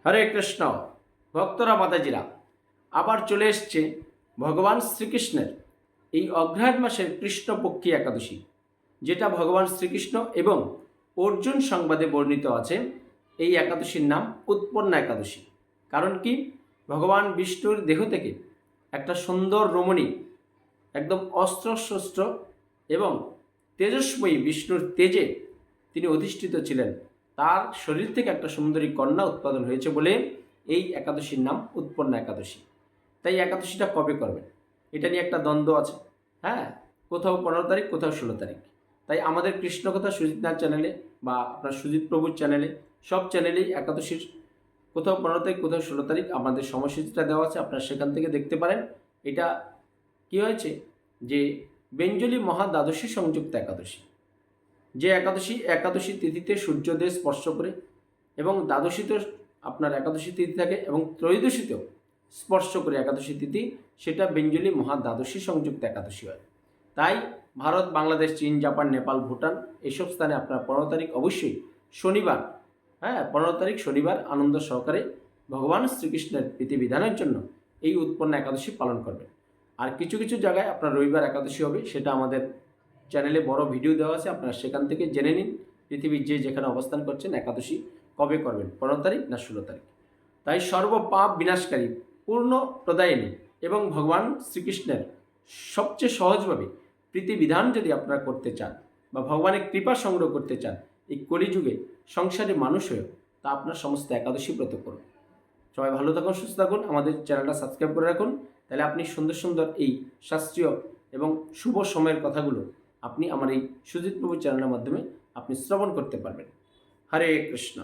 হরে কৃষ্ণ। ভক্তরা মাতাজিরা, আবার চলে এসছে ভগবান শ্রীকৃষ্ণের এই অগ্রহায়ণ মাসের কৃষ্ণপক্ষী একাদশী, যেটা ভগবান শ্রীকৃষ্ণ এবং অর্জুন সংবাদে বর্ণিত আছে। এই একাদশীর নাম উৎপন্না একাদশী। কারণ কি, ভগবান বিষ্ণুর দেহ থেকে একটা সুন্দর রমণী, একদম অস্ত্রশস্ত্র এবং তেজস্ময়ী বিষ্ণুর তেজে তিনি অধিষ্ঠিত ছিলেন। তার শরীর থেকে একটা সুন্দরী কন্যা উৎপাদন হয়েছে বলে এই একাদশীর নাম উৎপন্না একাদশী। তাই একাদশীটা কবে করবেন, এটা নিয়ে একটা দ্বন্দ্ব আছে। হ্যাঁ, কোথাও 15 তারিখ, কোথাও 16 তারিখ। তাই আমাদের কৃষ্ণকথা সুজিতনাথ চ্যানেলে বা আপনার সুজিত প্রভুর চ্যানেলে, সব চ্যানেলেই একাদশীর কোথাও 15 তারিখ, কোথাও 16 তারিখ আমাদের সময়সূচিটা দেওয়া আছে। আপনারা সেখান থেকে দেখতে পারেন। এটা কি হয়েছে যে বেঞ্জলি মহাদ্বাদশী সংযুক্ত একাদশী, যে একাদশী তিথিতে সূর্যোদয় স্পর্শ করে, এবং দ্বাদশীতে আপনার একাদশী তিথি থাকে, এবং ত্রয়োদশীতেও স্পর্শ করে একাদশী তিথি, সেটা বেঞ্জলি মহাদ্বাদশী সংযুক্ত একাদশী হয়। তাই ভারত, বাংলাদেশ, চীন, জাপান, নেপাল, ভুটান এইসব স্থানে আপনার 15 তারিখ অবশ্যই শনিবার, 15 তারিখ শনিবার আনন্দ সহকারে ভগবান শ্রীকৃষ্ণের প্রীতিবিধানের জন্য এই উৎপন্না একাদশী পালন করবেন। আর কিছু কিছু জায়গায় আপনার রবিবার একাদশী হবে, সেটা আমাদের চ্যানেলে বড় ভিডিও দেওয়া আছে, আপনারা সেখান থেকে জেনে নিন। পৃথিবীর যেখানে অবস্থান করছেন একাদশী কবে করবেন, 15 তারিখ না 16 তারিখ। তাই সর্বপাপ বিনাশকারী, পূর্ণ প্রদায়িনী এবং ভগবান শ্রীকৃষ্ণের সবচেয়ে সহজভাবে প্রীতিবিধান যদি আপনারা করতে চান বা ভগবানের কৃপা সংগ্রহ করতে চান এই কলিযুগে সংসারে মানুষ হয়েও, তা আপনার সমস্ত একাদশী ব্রত করুন। সবাই ভালো থাকুন, সুস্থ থাকুন, আমাদের চ্যানেলটা সাবস্ক্রাইব করে রাখুন। তাহলে আপনি সুন্দর সুন্দর এই শাস্ত্রীয় এবং শুভ সময়ের কথাগুলো আপনি আমার এই সুজিত প্রভু চ্যানেলের মাধ্যমে আপনি শ্রবণ করতে পারবেন। হরে কৃষ্ণ।